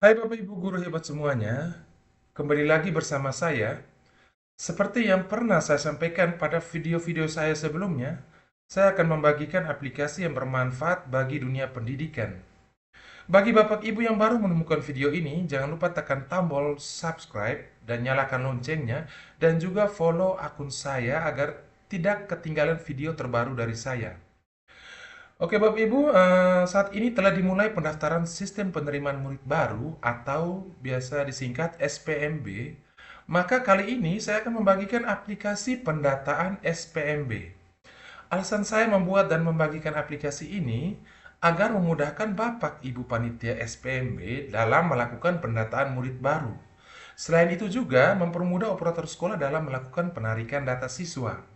Hai Bapak Ibu guru hebat semuanya, kembali lagi bersama saya. Seperti yang pernah saya sampaikan pada video-video saya sebelumnya, saya akan membagikan aplikasi yang bermanfaat bagi dunia pendidikan. Bagi Bapak Ibu yang baru menemukan video ini, jangan lupa tekan tombol subscribe dan nyalakan loncengnya, dan juga follow akun saya agar tidak ketinggalan video terbaru dari saya. Oke Bapak Ibu, saat ini telah dimulai pendaftaran sistem penerimaan murid baru atau biasa disingkat SPMB. Maka kali ini saya akan membagikan aplikasi pendataan SPMB. Alasan saya membuat dan membagikan aplikasi ini agar memudahkan Bapak Ibu panitia SPMB dalam melakukan pendataan murid baru. Selain itu juga mempermudah operator sekolah dalam melakukan penarikan data siswa.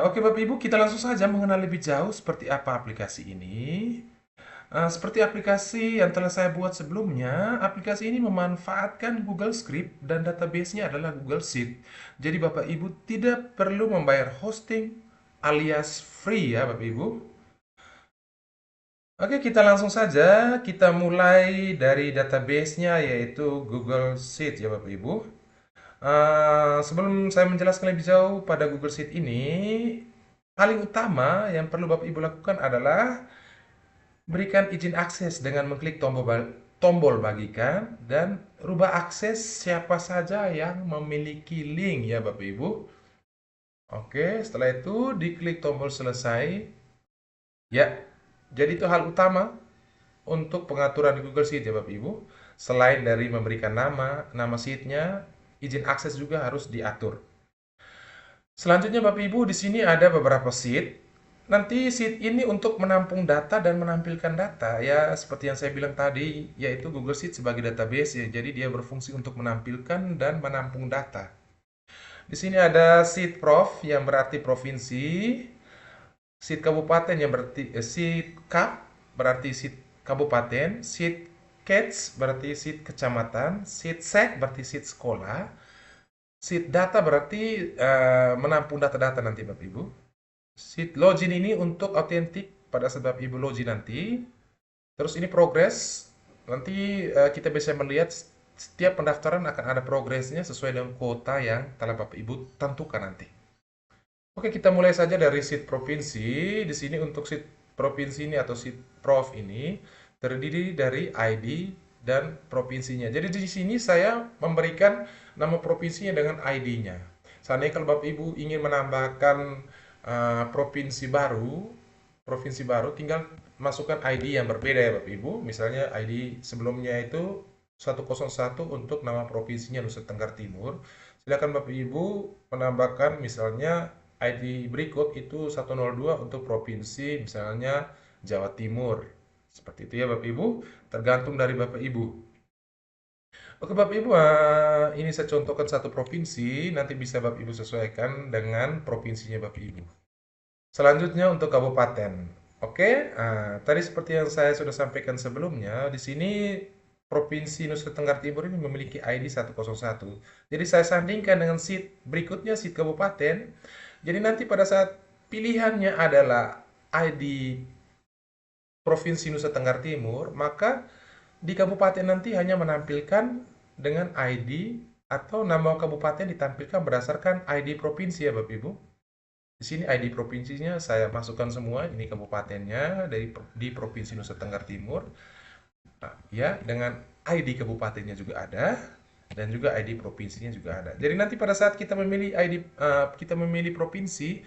Oke Bapak Ibu, kita langsung saja mengenal lebih jauh seperti apa aplikasi ini. Seperti aplikasi yang telah saya buat sebelumnya, aplikasi ini memanfaatkan Google Script dan database-nya adalah Google Sheet. Jadi Bapak Ibu tidak perlu membayar hosting alias free ya Bapak Ibu. Oke, kita langsung saja. Kita mulai dari database-nya yaitu Google Sheet ya Bapak Ibu. Sebelum saya menjelaskan lebih jauh pada Google Sheet ini, paling utama yang perlu Bapak Ibu lakukan adalah berikan izin akses dengan mengklik tombol bagikan dan rubah akses siapa saja yang memiliki link ya Bapak Ibu. Oke, setelah itu diklik tombol selesai. Ya, jadi itu hal utama untuk pengaturan di Google Sheet ya Bapak Ibu. Selain dari memberikan nama sheetnya, izin akses juga harus diatur. Selanjutnya Bapak Ibu, di sini ada beberapa sheet. Nanti sheet ini untuk menampung data dan menampilkan data ya seperti yang saya bilang tadi, yaitu Google Sheet sebagai database ya. Jadi dia berfungsi untuk menampilkan dan menampung data. Di sini ada sheet prof yang berarti provinsi, sheet kabupaten yang berarti sheet kap berarti sheet kabupaten, sheet kets berarti sheet kecamatan, sheet sek berarti sheet sekolah, sheet data berarti menampung data-data nanti Bapak Ibu. Sheet login ini untuk autentik pada saat Bapak Ibu login nanti. Terus ini progress. Nanti kita bisa melihat setiap pendaftaran akan ada progresnya sesuai dengan kuota yang telah Bapak Ibu tentukan nanti. Oke, kita mulai saja dari sheet provinsi. Di sini untuk sheet provinsi ini atau sheet prof ini terdiri dari ID dan provinsinya. Jadi di sini saya memberikan nama provinsinya dengan ID-nya. Seandainya kalau Bapak Ibu ingin menambahkan provinsi baru tinggal masukkan ID yang berbeda ya Bapak Ibu. Misalnya ID sebelumnya itu 101 untuk nama provinsinya Nusa Tenggara Timur. Silakan Bapak Ibu menambahkan misalnya ID berikut itu 102 untuk provinsi misalnya Jawa Timur. Seperti itu ya Bapak Ibu, tergantung dari Bapak Ibu. Oke Bapak Ibu, ini saya contohkan satu provinsi, nanti bisa Bapak Ibu sesuaikan dengan provinsinya Bapak Ibu. Selanjutnya untuk kabupaten. Oke, tadi seperti yang saya sudah sampaikan sebelumnya, di sini Provinsi Nusa Tenggara Timur ini memiliki ID 101. Jadi saya sandingkan dengan sheet berikutnya, sheet kabupaten. Jadi nanti pada saat pilihannya adalah ID Provinsi Nusa Tenggara Timur, maka di kabupaten nanti hanya menampilkan dengan ID atau nama kabupaten ditampilkan berdasarkan ID provinsi ya Bapak Ibu. Di sini ID provinsinya saya masukkan semua, ini kabupatennya di Provinsi Nusa Tenggara Timur. Nah, ya, dengan ID kabupatennya juga ada dan juga ID provinsinya juga ada. Jadi nanti pada saat kita memilih kita memilih provinsi,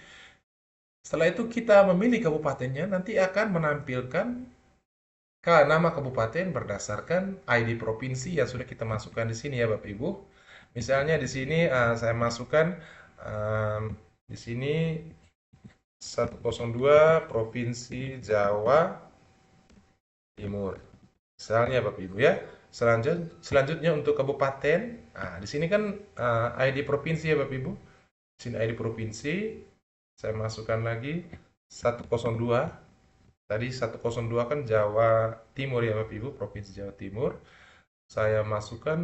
setelah itu kita memilih kabupatennya, nanti akan menampilkan nama kabupaten berdasarkan ID provinsi yang sudah kita masukkan di sini ya Bapak Ibu. Misalnya di sini saya masukkan di sini 102 Provinsi Jawa Timur. Misalnya Bapak Ibu ya. Selanjutnya untuk kabupaten. Nah, di sini kan ID provinsi ya Bapak Ibu. Di sini ID provinsi. Saya masukkan lagi 102. Tadi 102 kan Jawa Timur ya Bapak Ibu, Provinsi Jawa Timur. Saya masukkan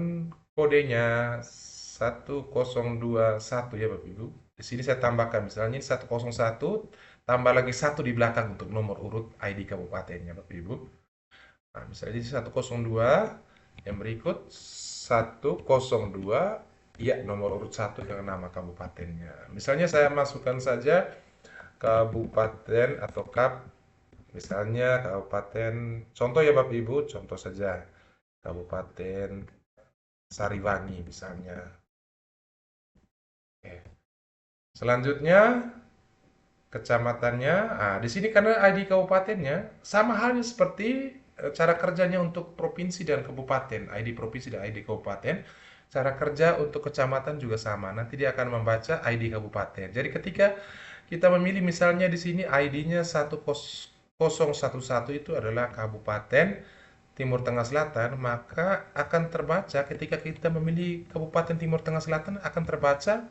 kodenya 1021 ya Bapak Ibu. Di sini saya tambahkan misalnya 101 tambah lagi 1 di belakang untuk nomor urut ID kabupatennya Bapak Ibu. Nah, misalnya jadi 102, yang berikut 102, ya nomor urut 1 dengan nama kabupatennya. Misalnya saya masukkan saja kabupaten atau kap, misalnya kabupaten, contoh ya Bapak Ibu, contoh saja Kabupaten Sariwangi misalnya. Oke. Selanjutnya kecamatannya. Nah, di sini karena ID kabupatennya sama halnya seperti cara kerjanya untuk provinsi dan kabupaten, ID provinsi dan ID kabupaten. Cara kerja untuk kecamatan juga sama. Nanti dia akan membaca ID kabupaten. Jadi ketika kita memilih misalnya di sini ID-nya 1011 itu adalah Kabupaten Timur Tengah Selatan, maka akan terbaca ketika kita memilih Kabupaten Timur Tengah Selatan akan terbaca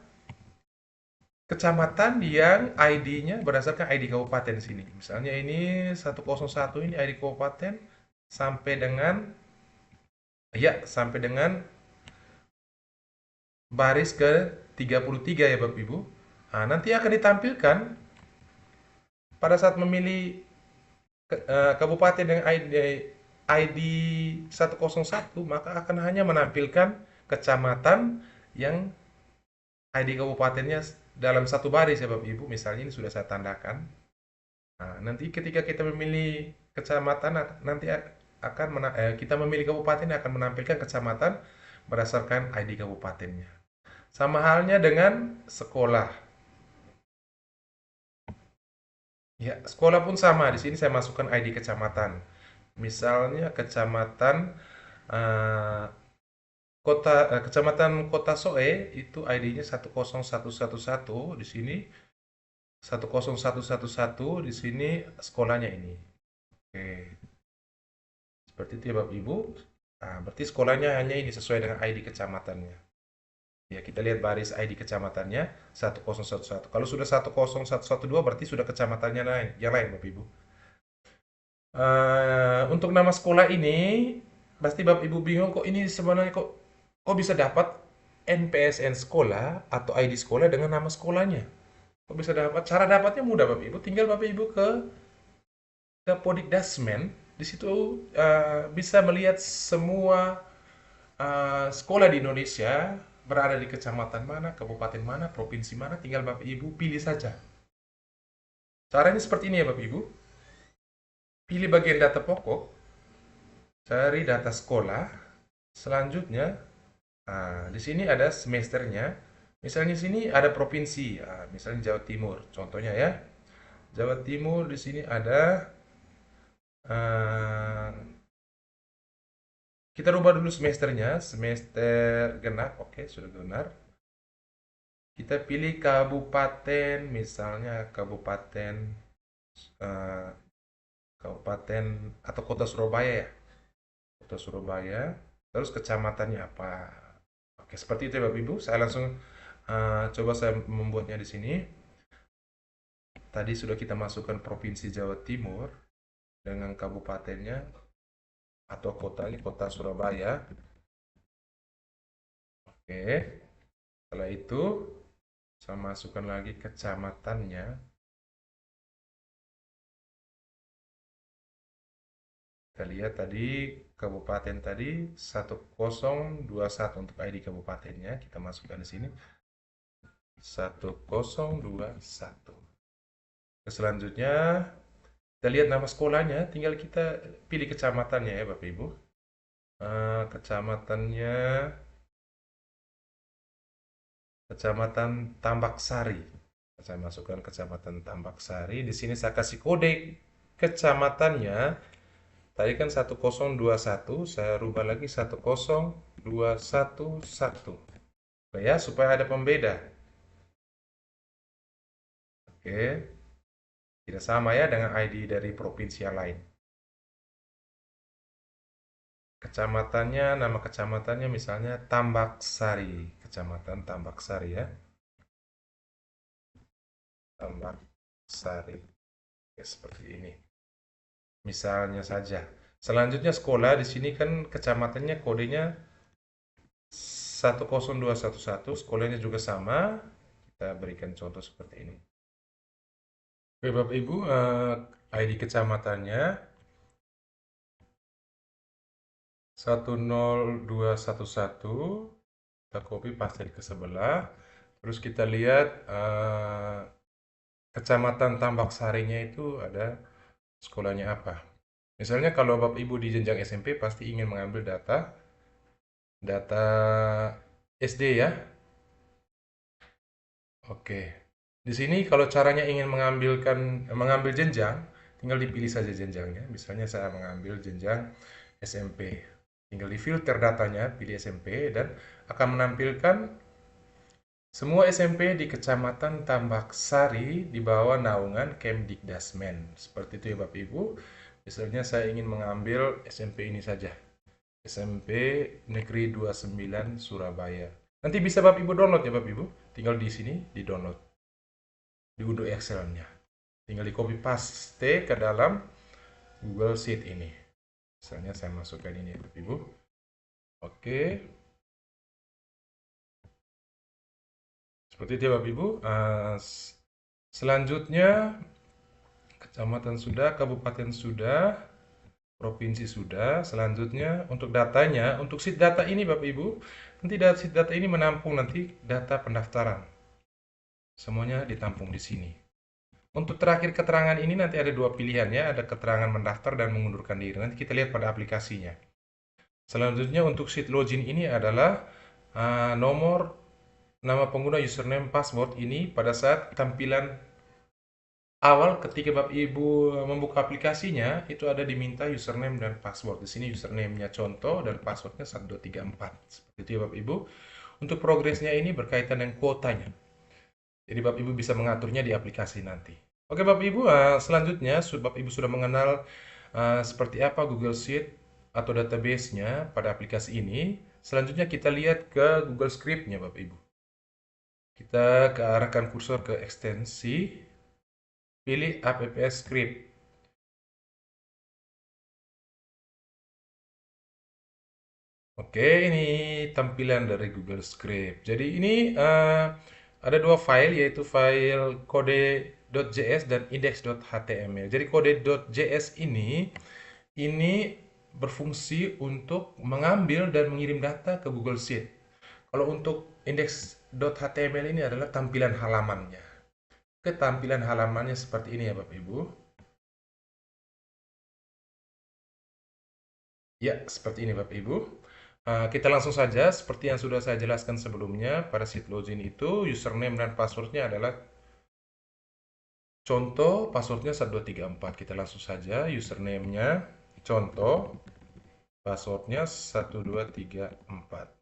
kecamatan yang ID-nya berdasarkan ID kabupaten di sini. Misalnya ini 101 ini ID kabupaten sampai dengan sampai dengan baris ke 33 ya Bapak Ibu. Nah, nanti akan ditampilkan pada saat memilih kabupaten dengan ID 101 maka akan hanya menampilkan kecamatan yang ID kabupatennya dalam satu baris ya Bapak Ibu. Misalnya ini sudah saya tandakan. Nah, nanti ketika kita memilih kecamatan, nanti akan kita memilih kabupaten akan menampilkan kecamatan berdasarkan ID kabupatennya. Sama halnya dengan sekolah. Ya, sekolah pun sama. Di sini saya masukkan ID kecamatan. Misalnya kecamatan eh, kecamatan Kota Soe itu ID-nya 10111. Di sini 10111, di sini sekolahnya ini. Oke. Seperti itu ya Bapak Ibu. Nah, berarti sekolahnya hanya ini sesuai dengan ID kecamatannya. Ya, kita lihat baris ID kecamatannya 1011. Kalau sudah 10112 berarti sudah kecamatannya lain, yang lain Bapak Ibu. Untuk nama sekolah ini pasti Bapak Ibu bingung kok ini sebenarnya kok bisa dapat NPSN sekolah atau ID sekolah dengan nama sekolahnya. Kok bisa dapat? Cara dapatnya mudah Bapak Ibu. Tinggal Bapak Ibu ke Podikdasmen. Di situ bisa melihat semua sekolah di Indonesia berada di kecamatan mana, kabupaten mana, provinsi mana, tinggal Bapak Ibu pilih saja. Caranya seperti ini ya Bapak Ibu. Pilih bagian data pokok, cari data sekolah. Selanjutnya, di sini ada semesternya. Misalnya di sini ada provinsi, misalnya Jawa Timur. Contohnya ya, Jawa Timur di sini ada eh, kita rubah dulu semesternya, semester genap, oke sudah benar. Kita pilih kabupaten, misalnya eh, kabupaten atau kota Surabaya ya, kota Surabaya. Terus kecamatannya apa? Oke, seperti itu ya Bapak Ibu. Saya langsung coba saya membuatnya di sini. Tadi sudah kita masukkan provinsi Jawa Timur dengan kabupatennya atau kotanya kota Surabaya. Oke, setelah itu saya masukkan lagi kecamatannya. Kita lihat tadi kabupaten tadi 1021 untuk ID kabupatennya. Kita masukkan di sini 1021. Selanjutnya kita lihat nama sekolahnya, tinggal kita pilih kecamatannya ya Bapak Ibu. Kecamatannya Kecamatan Tambak Sari. Saya masukkan Kecamatan Tambak Sari. Di sini saya kasih kode kecamatannya. Tadi kan 1021, saya rubah lagi 10211. Ya, supaya ada pembeda. Oke, tidak sama ya dengan ID dari provinsi yang lain. Kecamatannya, nama kecamatannya misalnya Tambak Sari. Kecamatan Tambak Sari ya. Tambak Sari. Oke, seperti ini. Misalnya saja. Selanjutnya sekolah di sini kan kecamatannya kodenya 10211, sekolahnya juga sama. Kita berikan contoh seperti ini. Oke Bapak Ibu, ID kecamatannya 10211. Kita copy paste ke sebelah. Terus kita lihat kecamatan Tambak Sarinya itu ada sekolahnya apa. Misalnya kalau Bapak Ibu di jenjang SMP pasti ingin mengambil data SD ya. Oke. Di sini kalau caranya ingin mengambil jenjang, tinggal dipilih saja jenjangnya. Misalnya saya mengambil jenjang SMP. Tinggal difilter datanya, pilih SMP dan akan menampilkan semua SMP di Kecamatan Tambak Sari di bawah naungan Kemdikdasmen. Seperti itu ya Bapak Ibu. Misalnya saya ingin mengambil SMP ini saja. SMP Negeri 29 Surabaya. Nanti bisa Bapak Ibu download ya Bapak Ibu. Tinggal di sini di download. Diunduh Excel-nya. Tinggal di copy paste ke dalam Google Sheet ini. Misalnya saya masukkan ini ya Bapak Ibu. Oke. Seperti itu ya Bapak Ibu. Selanjutnya kecamatan sudah, kabupaten sudah, provinsi sudah. Selanjutnya untuk datanya, untuk sheet data ini Bapak Ibu, nanti sheet data ini menampung nanti data pendaftaran. Semuanya ditampung di sini. Untuk terakhir keterangan ini nanti ada dua pilihan ya, ada keterangan mendaftar dan mengundurkan diri. Nanti kita lihat pada aplikasinya. Selanjutnya untuk sheet login ini adalah nomor, nama pengguna, username, password ini pada saat tampilan awal ketika Bapak Ibu membuka aplikasinya itu ada diminta username dan password. Di sini username-nya contoh dan passwordnya 1234. Seperti itu ya Bapak Ibu. Untuk progresnya ini berkaitan dengan kuotanya. Jadi Bapak Ibu bisa mengaturnya di aplikasi nanti. Oke Bapak Ibu, selanjutnya Bapak Ibu sudah mengenal seperti apa Google Sheet atau database-nya pada aplikasi ini. Selanjutnya kita lihat ke Google Script-nya Bapak Ibu. Kita arahkan kursor ke ekstensi, pilih apps script. Oke, ini tampilan dari Google Script. Jadi ini ada dua file, yaitu file kode.js dan index.html. Jadi kode.js ini berfungsi untuk mengambil dan mengirim data ke Google Sheet. Kalau untuk index.html ini adalah tampilan halamannya. Ketampilan halamannya seperti ini ya Bapak Ibu. Ya, seperti ini Bapak Ibu. Kita langsung saja, seperti yang sudah saya jelaskan sebelumnya, pada sheet login itu username dan passwordnya adalah contoh, passwordnya 1234. Kita langsung saja, username-nya contoh, passwordnya 1234.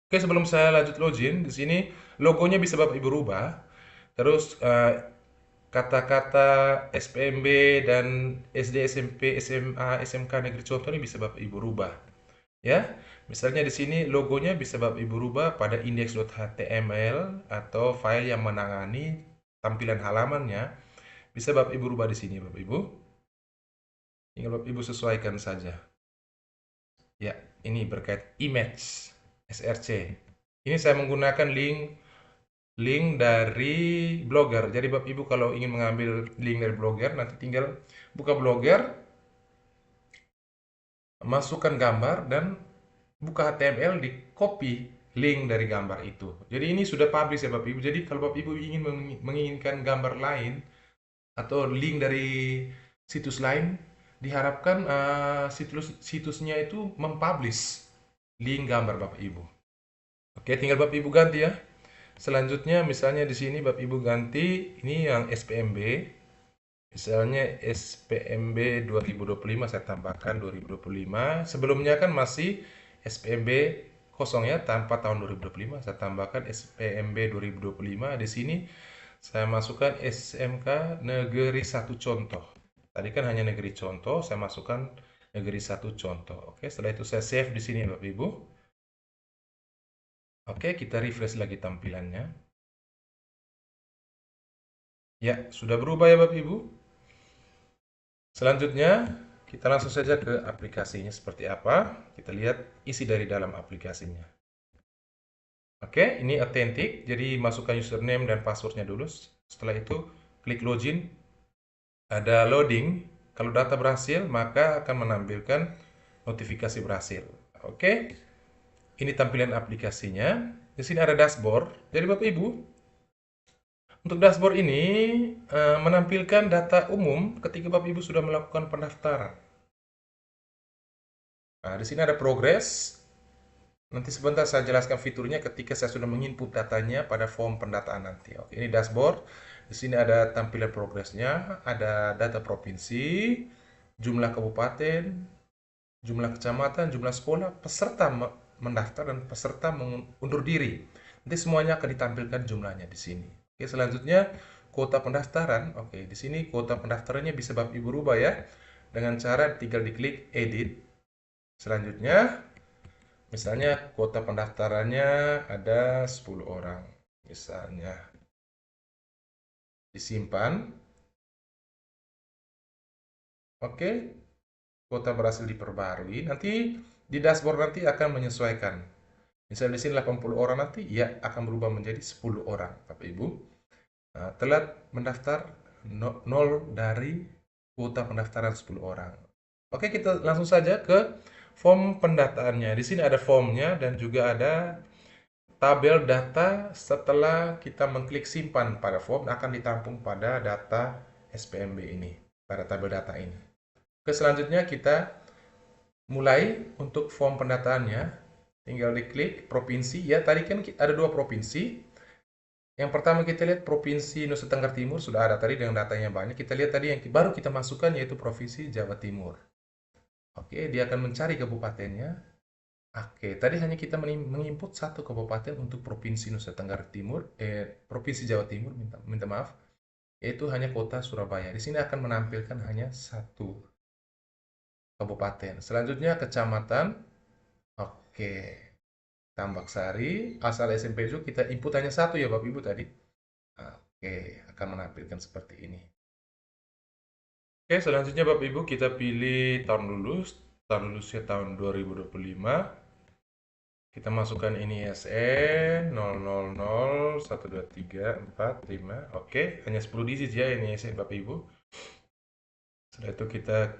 Oke, sebelum saya lanjut login, di sini logonya bisa Bapak Ibu rubah. Terus kata-kata SPMB dan SD, SMP, SMA, SMK negeri contoh ini bisa Bapak Ibu rubah. Ya, misalnya di sini logonya bisa Bapak Ibu rubah pada index.html atau file yang menangani tampilan halamannya. Bisa Bapak Ibu rubah di sini Bapak Ibu. Tinggal Bapak Ibu sesuaikan saja. Ya, ini berkait image src. Ini saya menggunakan link dari Blogger. Jadi Bapak Ibu kalau ingin mengambil link dari Blogger, nanti tinggal buka Blogger, masukkan gambar dan buka HTML, di copy link dari gambar itu. Jadi ini sudah publish ya Bapak Ibu. Jadi kalau Bapak Ibu ingin menginginkan gambar lain atau link dari situs lain, diharapkan situsnya itu mempublish link gambar Bapak Ibu. Oke, tinggal Bapak Ibu ganti ya. Selanjutnya misalnya di sini Bapak Ibu ganti ini yang SPMB. Misalnya SPMB 2025 saya tambahkan 2025. Sebelumnya kan masih SPMB kosong ya, tanpa tahun 2025. Saya tambahkan SPMB 2025. Di sini saya masukkan SMK Negeri 1 Contoh. Tadi kan hanya negeri contoh, saya masukkan negeri 1 Contoh. Oke, setelah itu saya save di sini Bapak Ibu. Oke, kita refresh lagi tampilannya. Ya, sudah berubah ya Bapak Ibu. Selanjutnya, kita langsung saja ke aplikasinya seperti apa. Kita lihat isi dari dalam aplikasinya. Oke, ini authentic. Jadi masukkan username dan passwordnya dulu. Setelah itu, klik login. Ada loading. Kalau data berhasil, maka akan menampilkan notifikasi berhasil. Oke, ini tampilan aplikasinya. Di sini ada dashboard. Jadi Bapak Ibu, untuk dashboard ini menampilkan data umum ketika Bapak Ibu sudah melakukan pendaftaran. Nah, di sini ada progres. Nanti sebentar saya jelaskan fiturnya ketika saya sudah menginput datanya pada form pendataan nanti. Oke, ini dashboard. Di sini ada tampilan progresnya, ada data provinsi, jumlah kabupaten, jumlah kecamatan, jumlah sekolah, peserta mendaftar dan peserta mengundur diri. Nanti semuanya akan ditampilkan jumlahnya di sini. Oke, selanjutnya kuota pendaftaran. Oke, di sini kuota pendaftarannya bisa Bapak Ibu rubah ya dengan cara tinggal diklik edit. Selanjutnya, misalnya kuota pendaftarannya ada 10 orang. Misalnya disimpan. Oke, kuota berhasil diperbarui. Nanti di dashboard nanti akan menyesuaikan. Misalnya di sini 80 orang, nanti ya akan berubah menjadi 10 orang, Bapak Ibu. Nah, telat mendaftar 0 dari kuota pendaftaran 10 orang. Oke, kita langsung saja ke form pendataannya. Di sini ada formnya dan juga ada tabel data setelah kita mengklik simpan pada form akan ditampung pada data SPMB ini, pada tabel data ini. Oke, selanjutnya kita mulai untuk form pendataannya. Tinggal diklik provinsi. Ya, tadi kan ada 2 provinsi. Yang pertama kita lihat Provinsi Nusa Tenggara Timur sudah ada tadi dengan datanya banyak. Kita lihat tadi yang baru kita masukkan yaitu Provinsi Jawa Timur. Oke, dia akan mencari kabupatennya. Oke, tadi hanya kita menginput satu kabupaten untuk Provinsi Nusa Tenggara Timur, Provinsi Jawa Timur, minta maaf, yaitu hanya kota Surabaya. Di sini akan menampilkan hanya satu kabupaten. Selanjutnya kecamatan. Oke, Tambak Sari, asal SMP juga kita input hanya satu ya Bapak Ibu tadi. Oke, akan menampilkan seperti ini. Oke, selanjutnya Bapak Ibu kita pilih tahun lulus. Tahun lulusnya tahun 2025. Kita masukkan ini ISN 000123455. Oke, hanya 10 digit ya ini ISN Bapak Ibu. Setelah itu kita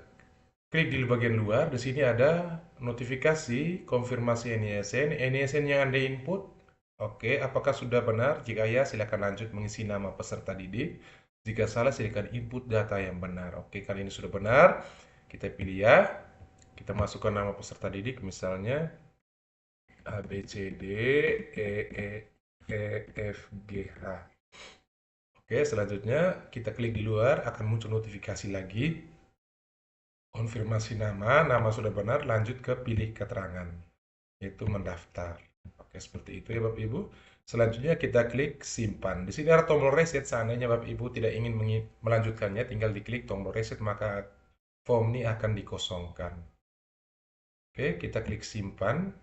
klik di bagian luar. Di sini ada notifikasi konfirmasi NISN. NISN yang Anda input. Oke, apakah sudah benar? Jika ya, silakan lanjut mengisi nama peserta didik. Jika salah, silakan input data yang benar. Oke, kali ini sudah benar. Kita pilih ya. Kita masukkan nama peserta didik, misalnya A, B, C, D, E, F, G, H. Oke, selanjutnya kita klik di luar, akan muncul notifikasi lagi. Konfirmasi nama sudah benar, lanjut ke pilih keterangan, yaitu mendaftar. Oke, seperti itu ya Bapak Ibu. Selanjutnya kita klik simpan. Di sini ada tombol reset, seandainya Bapak Ibu tidak ingin melanjutkannya, tinggal diklik tombol reset, maka form ini akan dikosongkan. Oke, kita klik simpan.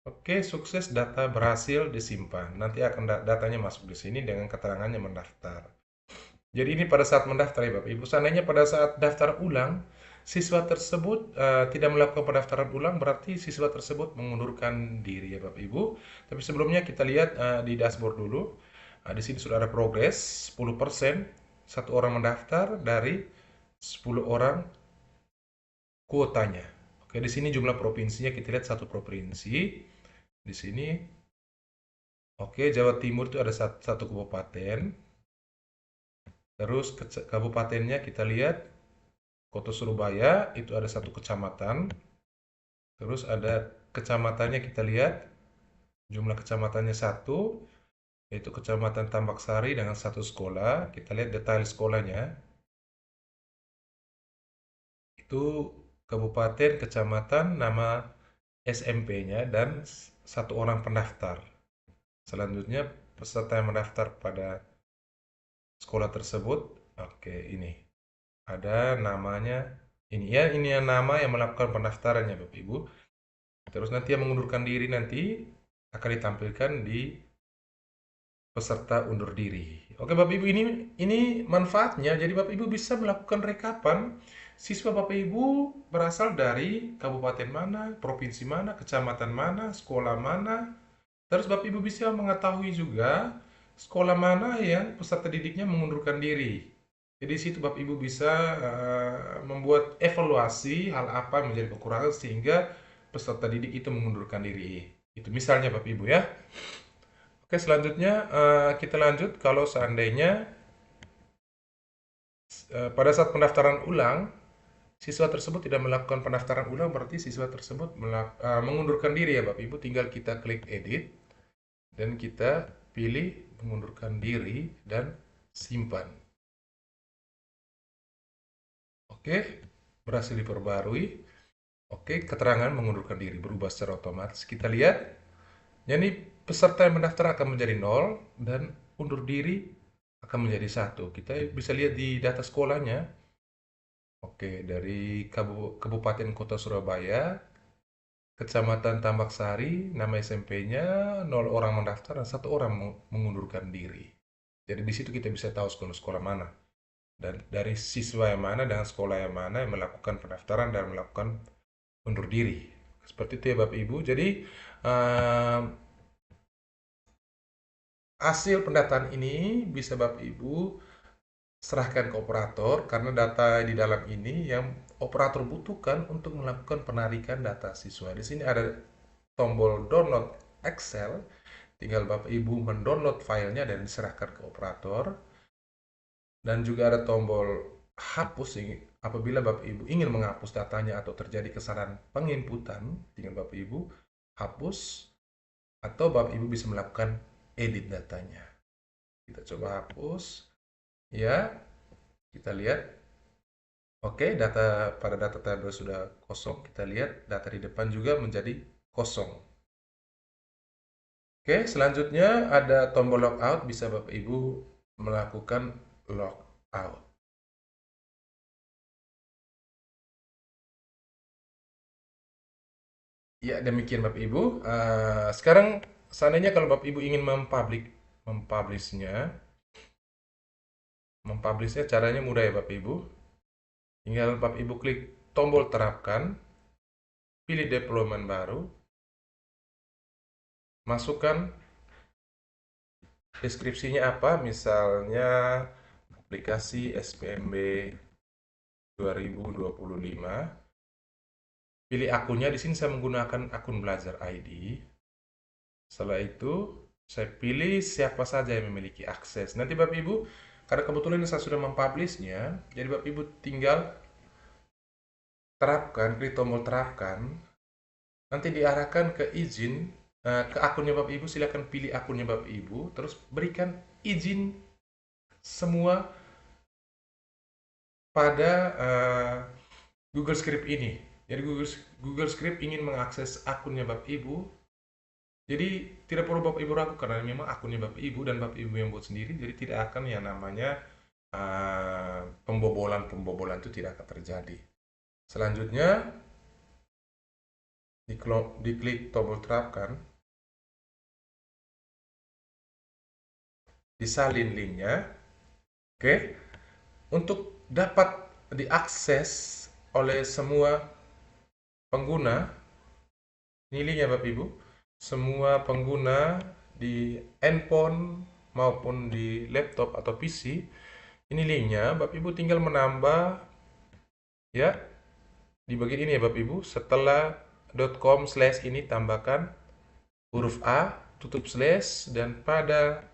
Oke, sukses, data berhasil disimpan. Nanti akan datanya masuk di sini dengan keterangannya mendaftar. Jadi ini pada saat mendaftar ya Bapak Ibu. Seandainya pada saat daftar ulang, siswa tersebut tidak melakukan pendaftaran ulang, berarti siswa tersebut mengundurkan diri ya Bapak Ibu. Tapi sebelumnya kita lihat di dashboard dulu. Di sini sudah ada progres 10%, satu orang mendaftar dari 10 orang kuotanya. Oke, di sini jumlah provinsinya kita lihat satu provinsi. Di sini, oke, Jawa Timur itu ada satu kabupaten. Terus kabupatennya kita lihat Kota Surabaya itu ada satu kecamatan. Terus ada kecamatannya kita lihat jumlah kecamatannya satu, yaitu Kecamatan Tambak Sari dengan satu sekolah. Kita lihat detail sekolahnya. Itu kabupaten, kecamatan, nama SMP-nya dan satu orang pendaftar. Selanjutnya peserta yang mendaftar pada sekolah tersebut. Oke, ini ada namanya, ini ya, ini yang nama yang melakukan pendaftarannya Bapak Ibu. Terus nanti yang mengundurkan diri nanti akan ditampilkan di peserta undur diri. Oke Bapak Ibu, ini manfaatnya. Jadi Bapak Ibu bisa melakukan rekapan siswa Bapak Ibu berasal dari kabupaten mana, provinsi mana, kecamatan mana, sekolah mana. Terus Bapak Ibu bisa mengetahui juga sekolah mana yang peserta didiknya mengundurkan diri. Jadi di situ Bapak Ibu bisa membuat evaluasi hal apa yang menjadi kekurangan sehingga peserta didik itu mengundurkan diri. Itu misalnya Bapak Ibu ya. Oke, selanjutnya kita lanjut kalau seandainya pada saat pendaftaran ulang siswa tersebut tidak melakukan pendaftaran ulang, berarti siswa tersebut mengundurkan diri ya Bapak Ibu. Tinggal kita klik edit dan kita pilih mengundurkan diri dan simpan. Oke, berhasil diperbarui. Oke, keterangan mengundurkan diri berubah secara otomatis. Kita lihat, jadi peserta yang mendaftar akan menjadi 0 dan undur diri akan menjadi 1. Kita bisa lihat di data sekolahnya. Oke, dari Kabupaten Kota Surabaya, Kecamatan Tambak Sari, nama SMP-nya 0 orang mendaftar dan 1 orang mengundurkan diri. Jadi di situ kita bisa tahu sekolah-sekolah mana dan dari siswa yang mana dan sekolah yang mana yang melakukan pendaftaran dan melakukan undur diri. Seperti itu ya Bapak Ibu. Jadi hasil pendataan ini bisa Bapak Ibu serahkan ke operator karena data di dalam ini yang operator butuhkan untuk melakukan penarikan data siswa. Di sini ada tombol download Excel, tinggal Bapak Ibu mendownload filenya dan diserahkan ke operator. Dan juga ada tombol hapus apabila Bapak Ibu ingin menghapus datanya atau terjadi kesalahan penginputan, tinggal Bapak Ibu hapus atau Bapak Ibu bisa melakukan edit datanya. Kita coba hapus. Ya, kita lihat. Oke, pada data tabel sudah kosong. Kita lihat data di depan juga menjadi kosong. Oke, selanjutnya ada tombol logout, bisa Bapak Ibu melakukan logout. Ya, demikian Bapak Ibu. Sekarang seandainya kalau Bapak Ibu ingin mempublishnya caranya mudah ya Bapak Ibu. Tinggal Bapak Ibu klik tombol terapkan, pilih deployment baru, masukkan deskripsinya apa, misalnya aplikasi SPMB 2025. Pilih akunnya, di sini saya menggunakan akun Belajar ID. Setelah itu, saya pilih siapa saja yang memiliki akses. Nanti Bapak Ibu, karena kebetulan ini saya sudah mempublishnya, jadi Bapak Ibu tinggal terapkan, klik tombol terapkan, nanti diarahkan ke izin, ke akunnya Bapak Ibu, silakan pilih akunnya Bapak Ibu, terus berikan izin semua pada Google Script ini. Jadi Google Script ingin mengakses akunnya Bapak Ibu. Jadi tidak perlu Bapak Ibu ragu karena memang akunnya Bapak Ibu dan Bapak Ibu yang buat sendiri. Jadi tidak akan yang namanya pembobolan itu tidak akan terjadi. Selanjutnya diklik tombol terapkan, disalin linknya. Oke, untuk dapat diakses oleh semua pengguna, ini linknya Bapak Ibu, semua pengguna di handphone maupun di laptop atau PC, ini linknya. Bapak Ibu tinggal menambah ya di bagian ini ya Bapak Ibu. Setelah .com/ ini tambahkan huruf A, tutup slash, dan pada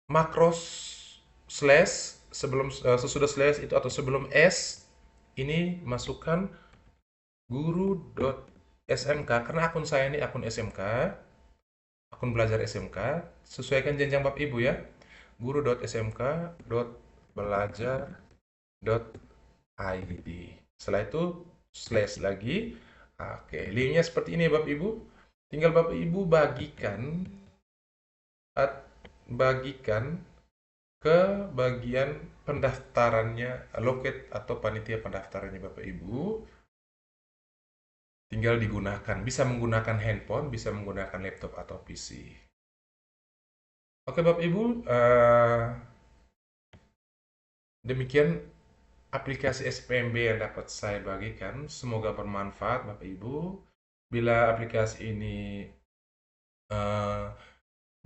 makros slash sesudah slash itu atau sebelum S ini masukkan guru.smk karena akun saya ini akun SMK, akun belajar SMK. Sesuaikan jenjang Bapak Ibu ya, guru.smk.belajar.id. Setelah itu slash lagi. Oke, linknya seperti ini Bapak Ibu. Tinggal Bapak Ibu bagikan ke bagian pendaftarannya, loket atau panitia pendaftarannya Bapak Ibu. Tinggal digunakan, bisa menggunakan handphone, bisa menggunakan laptop atau PC. Oke Bapak Ibu, demikian aplikasi SPMB yang dapat saya bagikan. Semoga bermanfaat Bapak Ibu. Bila aplikasi ini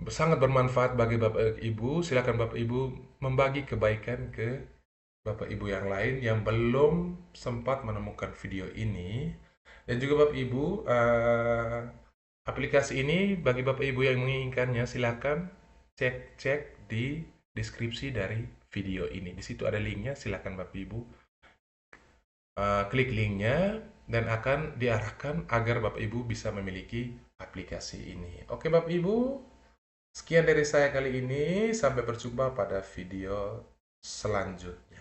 sangat bermanfaat bagi Bapak Ibu. Silakan Bapak Ibu membagi kebaikan ke Bapak Ibu yang lain yang belum sempat menemukan video ini. Dan juga Bapak Ibu, aplikasi ini bagi Bapak Ibu yang menginginkannya, silakan cek-cek di deskripsi dari video ini. Di situ ada linknya, silakan Bapak Ibu klik linknya dan akan diarahkan agar Bapak Ibu bisa memiliki aplikasi ini. Oke Bapak Ibu, sekian dari saya kali ini. Sampai berjumpa pada video selanjutnya.